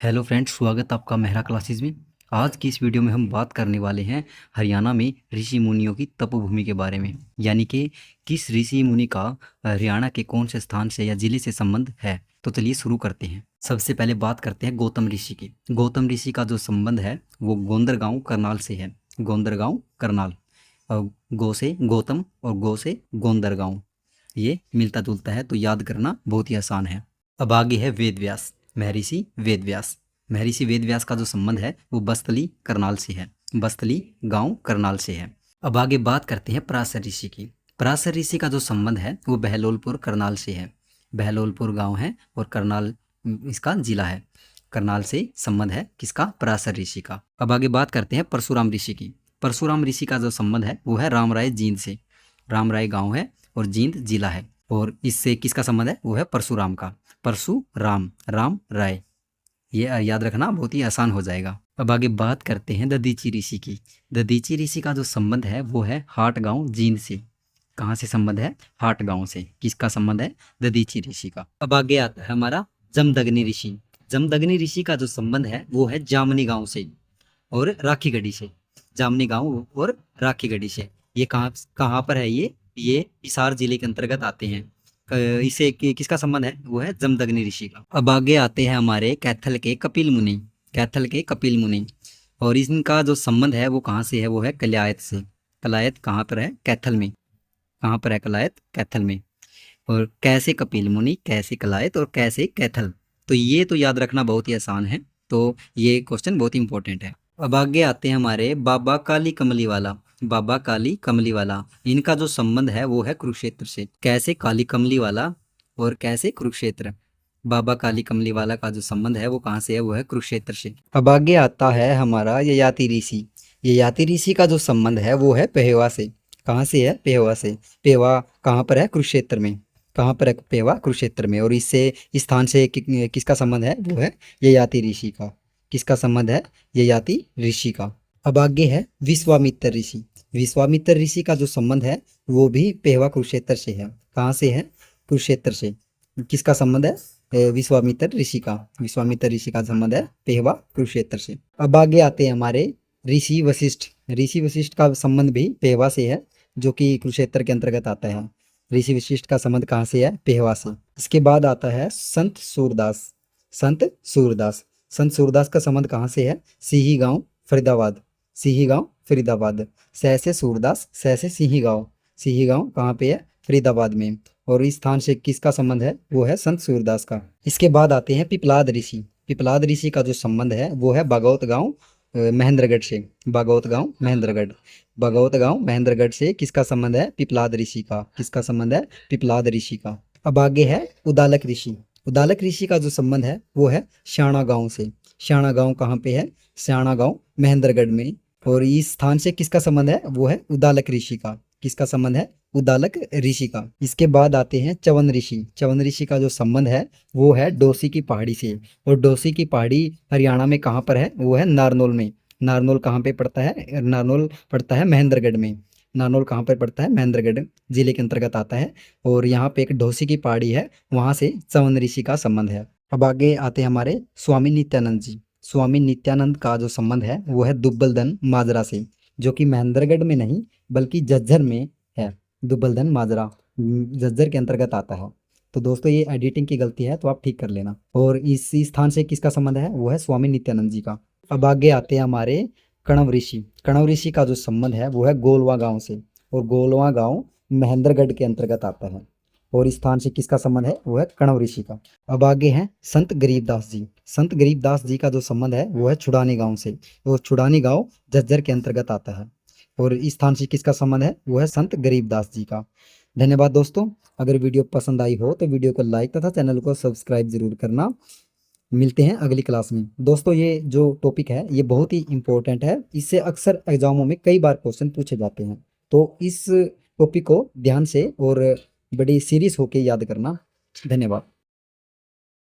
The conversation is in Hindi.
हेलो फ्रेंड्स, स्वागत आपका मेहरा क्लासेस में। आज की इस वीडियो में हम बात करने वाले हैं हरियाणा में ऋषि मुनियों की तपोभूमि के बारे में, यानी कि किस ऋषि मुनि का हरियाणा के कौन से स्थान से या जिले से संबंध है। तो चलिए शुरू करते हैं। सबसे पहले बात करते हैं गौतम ऋषि की। गौतम ऋषि का जो संबंध है वो गोंदरगांव करनाल से है। गोंदरगांव करनाल, और गो से गौतम और गो से गोंदरगांव, ये मिलता जुलता है, तो याद करना बहुत ही आसान है। अब आगे है वेद व्यास, महर्षि वेद व्यास। महर्षि वेद व्यास का जो संबंध है वो बस्तली करनाल से है। बस्तली गांव करनाल से है। अब आगे बात करते हैं पराशर ऋषि की। पराशर ऋषि का जो संबंध है वो बहलोलपुर करनाल से है। बहलोलपुर गांव है और करनाल इसका जिला है। करनाल से संबंध है किसका? पराशर ऋषि का। अब आगे बात करते हैं परशुराम ऋषि की। परशुराम ऋषि का जो संबंध है वो है रामराय जींद से। रामराय गांव है और जींद जिला है, और इससे किसका संबंध है? वो है परशुराम का। परशुराम, राम राय, ये याद रखना बहुत ही आसान हो जाएगा। अब आगे बात करते हैं दधीची ऋषि की। दधीची ऋषि का जो संबंध है वो है हाट गांव जींद से। कहाँ से संबंध है? हाट गांव से। किसका संबंध है? दधीची ऋषि का। अब आगे आता है हमारा जमदग्नि ऋषि। जमदग्नि ऋषि का जो संबंध है वो है जामनी गांव से और राखीगढ़ी से। जामनी गांव और राखीगढ़ी से। ये कहाँ कहाँ पर है? ये हिसार जिले के अंतर्गत आते हैं। इसे किसका संबंध है? वो है जमदग्नि ऋषि का। अब आगे आते हैं हमारे कैथल के कपिल मुनि। कैथल के कपिल मुनि, और इनका जो संबंध है वो कहाँ से है? वो है कलायत से। कलायत कहाँ पर है? कैथल में। कहाँ पर है कलायत? कैथल में। और कैसे कपिल मुनि, कैसे कलायत और कैसे कैथल, तो ये तो याद रखना बहुत ही आसान है। तो ये क्वेश्चन बहुत ही इंपॉर्टेंट है। अब आगे आते हैं हमारे बाबा काली कमली वाला। बाबा काली कमली वाला, इनका जो संबंध है वो है कुरुक्षेत्र से। कैसे? काली कमली वाला और कैसे? कुरुक्षेत्र। बाबा काली कमली वाला का जो संबंध है वो कहाँ से है? वो है कुरुक्षेत्र से। अब आगे आता है हमारा ययाति ऋषि। ययाति ऋषि का जो संबंध है वो है पेहवा से। कहाँ से है? पेहवा से। पेहवा कहाँ पर है? कुरुक्षेत्र में। कहाँ पर है पेहवा? कुरुक्षेत्र में। और इससे इस स्थान से किसका संबंध है? वो है ययाति ऋषि का। किसका संबंध है? ययाति ऋषि का। अब आगे है विश्वामित्र ऋषि। विश्वामित्र ऋषि का जो संबंध है वो भी पेहवा कुरुक्षेत्र से है। कहाँ से है? कुरुक्षेत्र से। किसका संबंध है? विश्वामित्र ऋषि का। विश्वामित्र ऋषि का संबंध है पेहवा कुरुक्षेत्र से। अब आगे आते हैं हमारे ऋषि वशिष्ठ। ऋषि वशिष्ठ का संबंध भी पेहवा से है, जो कि कुरुक्षेत्र के अंतर्गत आता है। ऋषि वशिष्ठ का संबंध कहाँ से है? पेहवा से। इसके बाद आता है संत सूरदास। संत सूरदास। संत सूरदास का संबंध कहाँ से है? सिही गांव फरीदाबाद। सिही गांव फरीदाबाद। सह से सूरदास, सह से सिही गांव। सिही गांव कहाँ पे है? फरीदाबाद में। और इस स्थान से किसका संबंध है? वो है संत सूरदास का। इसके बाद आते हैं पिपलाद ऋषि। पिपलाद ऋषि का जो संबंध है वो है बगौत गांव महेंद्रगढ़ से। बगौत गांव महेंद्रगढ़। बगौत गांव महेंद्रगढ़ से किसका संबंध है? पिपलाद ऋषि का। किसका संबंध है? पिपलाद ऋषि का। अब आगे है उदालक ऋषि। उदालक ऋषि का जो संबंध है वो है श्याणा गांव से। श्याणा गांव कहाँ पे है? श्याणा गांव महेंद्रगढ़ में। और इस स्थान से किसका संबंध है? वो है उदालक ऋषि का। किसका संबंध है? उदालक ऋषि का। इसके बाद आते हैं च्यवन ऋषि। च्यवन ऋषि का जो संबंध है वो है डोसी की पहाड़ी से। और डोसी की पहाड़ी हरियाणा में कहाँ पर है? वो है नारनौल में। नारनौल कहाँ पे पड़ता है? नारनौल पड़ता है महेंद्रगढ़ में। नारनौल कहाँ पर पड़ता है? महेंद्रगढ़ जिले के अंतर्गत आता है। और यहाँ पे एक डोसी की पहाड़ी है, वहाँ से च्यवन ऋषि का संबंध है। अब आगे आते हैं हमारे स्वामी नित्यानंद जी। स्वामी नित्यानंद का जो संबंध है वो है दुब्बलधन माजरा से, जो कि महेंद्रगढ़ में नहीं बल्कि झज्जर में है। दुब्बलधन माजरा झज्जर के अंतर्गत आता है। तो दोस्तों ये एडिटिंग की गलती है, तो आप ठीक कर लेना। और इस स्थान से किसका संबंध है? वो है स्वामी नित्यानंद जी का। अब आगे आते हैं हमारे कणव ऋषि। कणव ऋषि का जो संबंध है वो है गोलवा गांव से। और गोलवा गांव महेंद्रगढ़ के अंतर्गत आता है। और इस स्थान से किसका संबंध है? वो है कणव ऋषि का। अब आगे हैं संत गरीबदास जी। संत गरीबदास जी का जो संबंध है वो है छुड़ानी गांव से। और छुड़ानी गांव झज्जर के अंतर्गत आता है। और इस स्थान से किसका संबंध है? वो है संत गरीबदास जी का। धन्यवाद दोस्तों। अगर वीडियो पसंद आई हो तो वीडियो को लाइक तथा चैनल को सब्सक्राइब जरूर करना। मिलते हैं अगली क्लास में। दोस्तों ये जो टॉपिक है ये बहुत ही इंपॉर्टेंट है, इससे अक्सर एग्जामों में कई बार क्वेश्चन पूछे जाते हैं। तो इस टॉपिक को ध्यान से और बड़ी सीरियस होकर याद करना। धन्यवाद।